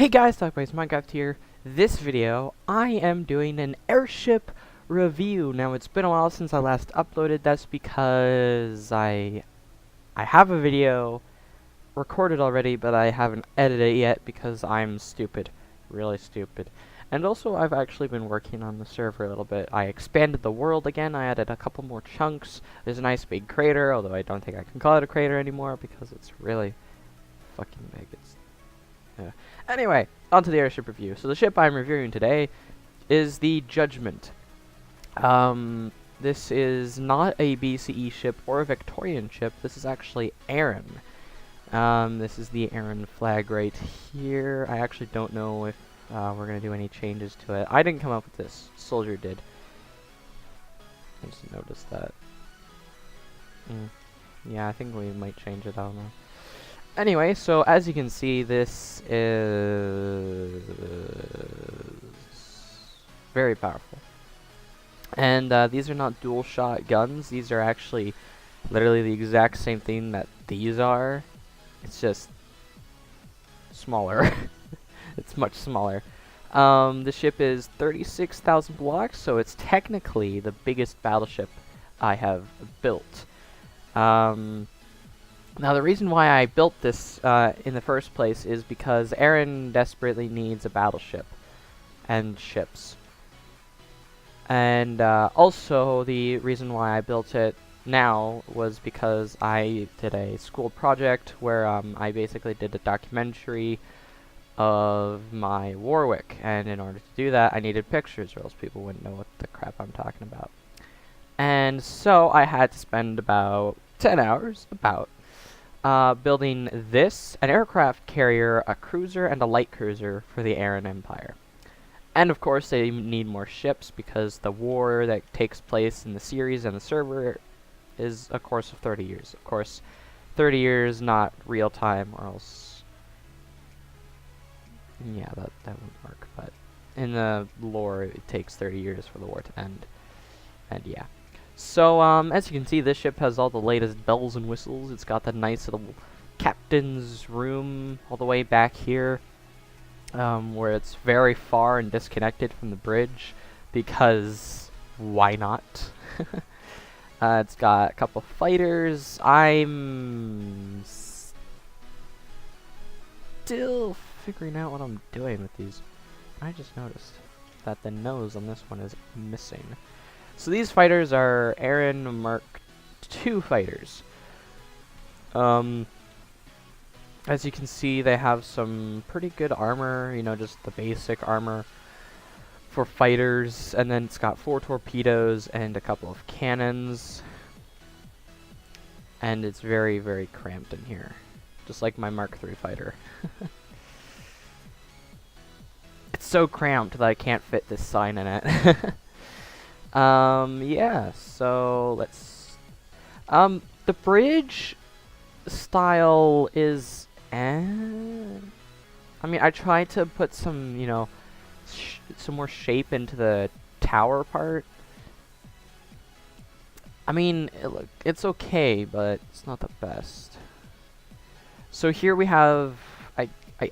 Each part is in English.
Hey guys, Talkboys Minecraft here. This video, I am doing an airship review. Now, it's been a while since I last uploaded. That's because I have a video recorded already, but I haven't edited it yet because I'm stupid. Really stupid. And also, I've actually been working on the server a little bit. I expanded the world again. I added a couple more chunks. There's a nice big crater, although I don't think I can call it a crater anymore because it's really fucking big. Anyway, on to the airship review. So the ship I'm reviewing today is the Jugement. This is not a BCE ship or a Victorian ship. This is actually airon. This is the airon flag right here. I actually don't know if we're going to do any changes to it. I didn't come up with this. Soldier did. I just noticed that. Yeah, I think we might change it. I don't know. Anyway, so as you can see, this is very powerful. And these are not dual shot guns. These are actually literally the exact same thing that these are. It's just smaller. It's much smaller. The ship is 36,000 blocks, so it's technically the biggest battleship I have built. Now, the reason why I built this in the first place is because airon desperately needs a battleship and ships. And also, the reason why I built it now was because I did a school project where I basically did a documentary of my Warwick. And in order to do that, I needed pictures, or else people wouldn't know what the crap I'm talking about. And so I had to spend about 10 hours, building this, an aircraft carrier, a cruiser, and a light cruiser for the Airon Empire. And of course they need more ships because the war that takes place in the series and the server is a course of 30 years. Of course, 30 years, not real time, or else... yeah, that wouldn't work, but in the lore it takes 30 years for the war to end. And yeah. So, as you can see, this ship has all the latest bells and whistles. It's got the nice little captain's room all the way back here, where it's very far and disconnected from the bridge, because why not? It's got a couple fighters. I'm still figuring out what I'm doing with these. I just noticed that the nose on this one is missing. So these fighters are Airon Mark II fighters. As you can see, they have some pretty good armor, you know, just the basic armor for fighters, and then it's got 4 torpedoes and a couple of cannons. And it's very, very cramped in here, just like my Mark III fighter. It's so cramped that I can't fit this sign in it. Yeah, so let's... the bridge style is... I mean, I tried to put some, you know, some more shape into the tower part. I mean, it's okay, but it's not the best. So here we have...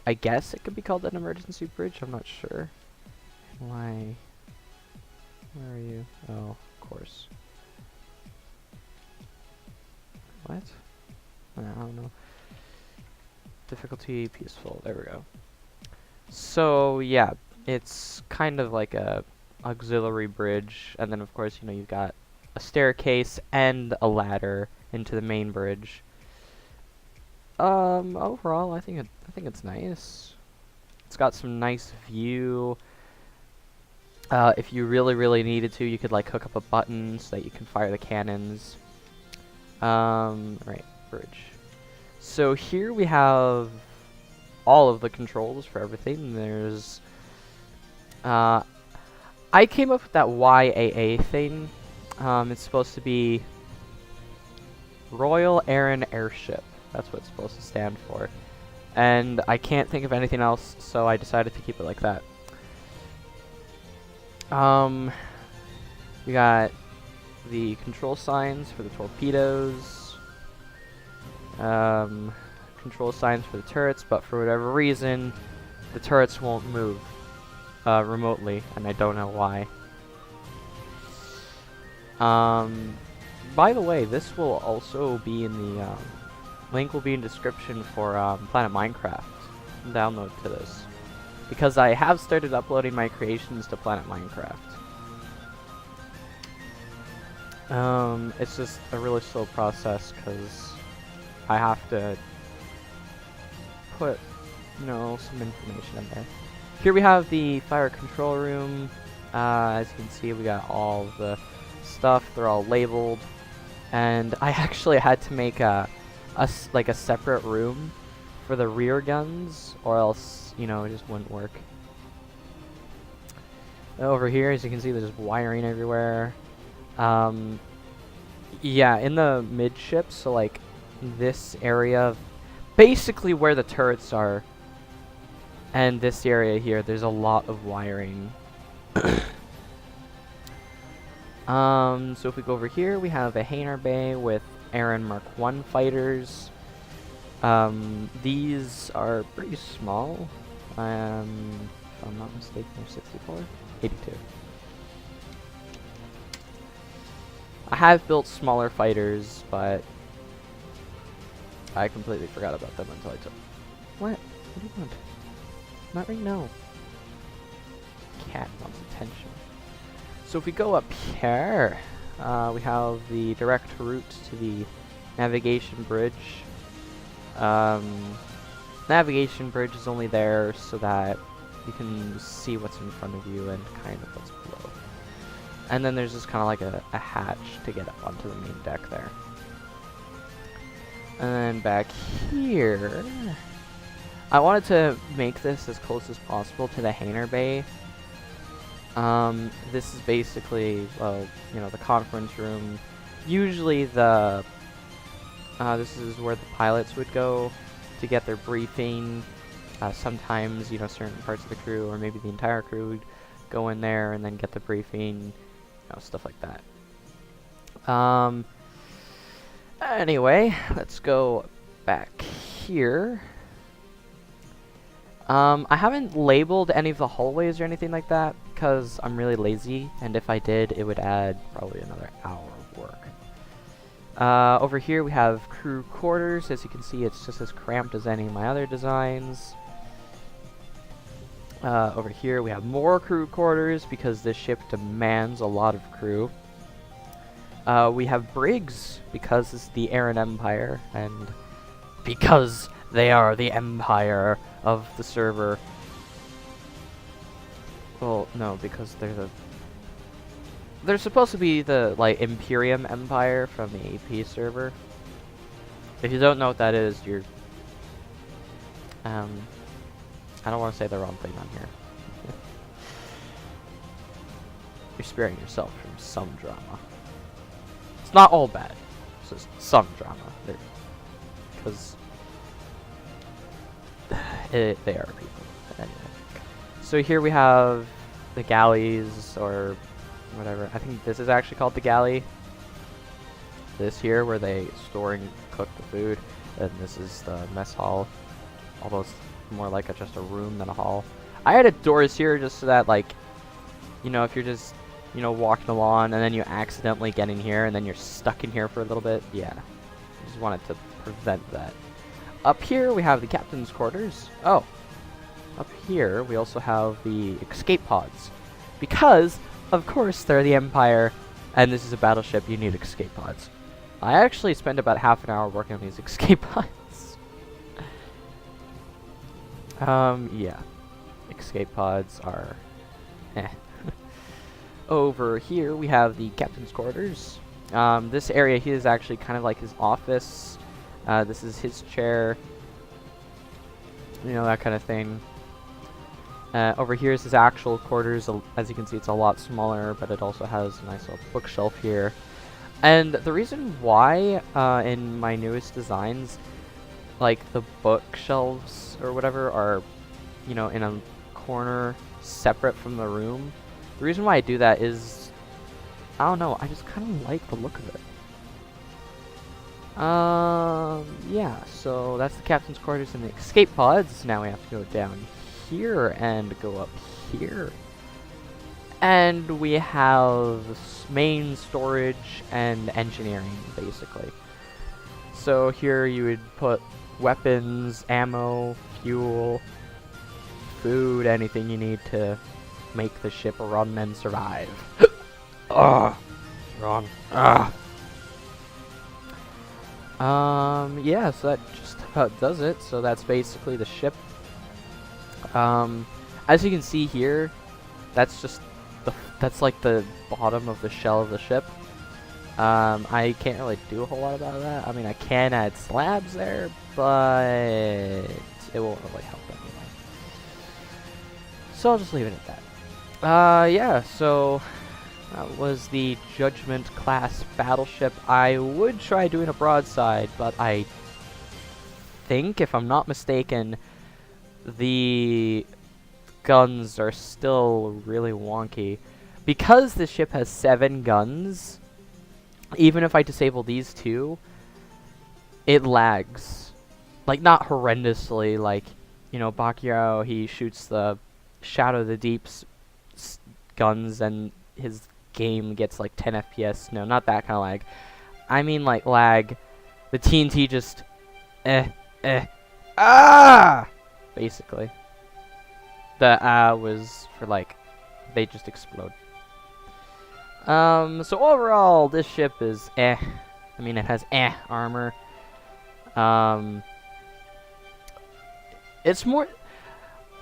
I guess it could be called an emergency bridge, I'm not sure. Why... where are you? Oh, of course. What? I don't know. Difficulty peaceful. There we go. So yeah, it's kind of like a auxiliary bridge, and then of course, you know, you've got a staircase and a ladder into the main bridge. Overall, I think it's nice. It's got some nice view. If you really needed to, you could like hook up a button so that you can fire the cannons. Right, bridge. So here we have all of the controls for everything. There's, I came up with that YAA thing. It's supposed to be Royal Airon Airship. That's what it's supposed to stand for. And I can't think of anything else, so I decided to keep it like that. We got the control signs for the torpedoes, control signs for the turrets, but for whatever reason, the turrets won't move remotely, and I don't know why. By the way, this will also be in the link will be in description for Planet Minecraft. Download to this, because I have started uploading my creations to Planet Minecraft. It's just a really slow process because I have to put, you know, some information in there. Here we have the fire control room. As you can see, we got all of the stuff. They're all labeled, and I actually had to make a separate room for the rear guns, or else, you know, it just wouldn't work. Over here, as you can see, there's wiring everywhere. Yeah, in the midship, so like this area, basically where the turrets are, and this area here, there's a lot of wiring. So if we go over here, we have a hangar bay with Airon Mark 1 fighters. These are pretty small. If I'm not mistaken, they're 64? 82. I have built smaller fighters, but I completely forgot about them until I took... What? What do you want? Not right now. Cat wants attention. So if we go up here, we have the direct route to the navigation bridge. Navigation bridge is only there so that you can see what's in front of you and kind of what's below. And then there's just kind of like a hatch to get up onto the main deck there. And then back here, I wanted to make this as close as possible to the hangar bay. This is basically, well, you know, the conference room. Usually this is where the pilots would go to get their briefing. Sometimes, you know, certain parts of the crew, or maybe the entire crew, would go in there and then get the briefing, you know, stuff like that. Anyway, let's go back here. I haven't labeled any of the hallways or anything like that because I'm really lazy, and if I did, it would add probably another hour of work. Over here we have crew quarters. As you can see, it's just as cramped as any of my other designs. Over here we have more crew quarters because this ship demands a lot of crew. We have brigs because it's the Airon Empire, and because they are the empire of the server. Well, no, because they're supposed to be the, like, Imperium Empire from the AP server. If you don't know what that is, you're... I don't want to say the wrong thing on here. You're sparing yourself from some drama. It's not all bad. It's just some drama. Because... they are people. Anyway. So here we have the galleys, or whatever. I think this is actually called the galley. This here, where they store and cook the food. And this is the mess hall. Although it's more like just a room than a hall. I added doors here just so that, like, you know, if you're just, you know, walking along and then you accidentally get in here and then you're stuck in here for a little bit. Yeah. I just wanted to prevent that. Up here we have the captain's quarters. Oh, up here we also have the escape pods, because of course they're the Empire, and this is a battleship. You need escape pods. I actually spent about half an hour working on these escape pods. Yeah, escape pods are eh. Over here we have the captain's quarters. This area here is actually kind of like his office. This is his chair, you know, that kind of thing. Over here is his actual quarters. As you can see, it's a lot smaller, but it also has a nice little bookshelf here. And the reason why, in my newest designs, like the bookshelves or whatever are, you know, in a corner separate from the room, the reason why I do that is, I don't know, I just kind of like the look of it. Yeah, so that's the captain's quarters and the escape pods. Now we have to go down here and go up here. And we have main storage and engineering, basically. So here you would put weapons, ammo, fuel, food, anything you need to make the ship run and survive. Ugh. Wrong. Ugh. Yeah, so that just about does it. So that's basically the ship. As you can see here, that's just that's like the bottom of the shell of the ship. I can't really do a whole lot about that. I mean, I can add slabs there, but it won't really help anyway. So I'll just leave it at that. Yeah, so that was the Jugement class battleship. I would try doing a broadside, but I think, if I'm not mistaken, the guns are still really wonky. Because the ship has 7 guns, even if I disable these 2, it lags. Like, not horrendously, like, you know, Bakirao, he shoots the Shadow of the Deep's guns and his game gets like 10 FPS. No, not that kind of lag. I mean like lag. The TNT just basically. The was for like they just explode. So overall this ship is I mean it has armor. It's more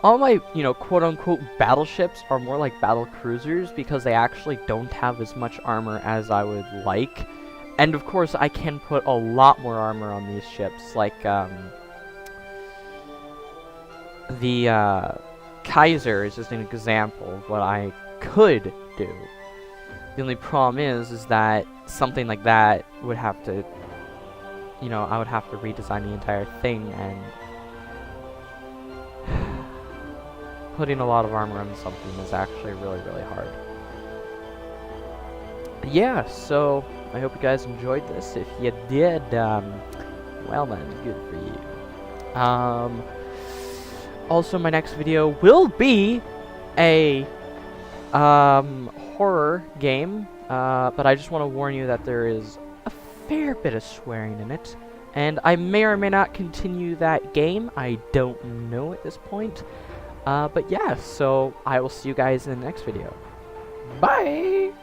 all my, you know, quote-unquote battleships are more like battle cruisers because they actually don't have as much armor as I would like. And of course, I can put a lot more armor on these ships, like, the, Kaiser is just an example of what I could do. The only problem is that something like that would have to, you know, I would have to redesign the entire thing, and putting a lot of armor on something is actually really, really hard. Yeah, so I hope you guys enjoyed this. If you did, well then, good for you. Also, my next video will be a horror game, but I just want to warn you that there is a fair bit of swearing in it, and I may or may not continue that game. I don't know at this point. But yeah, so I will see you guys in the next video. Bye!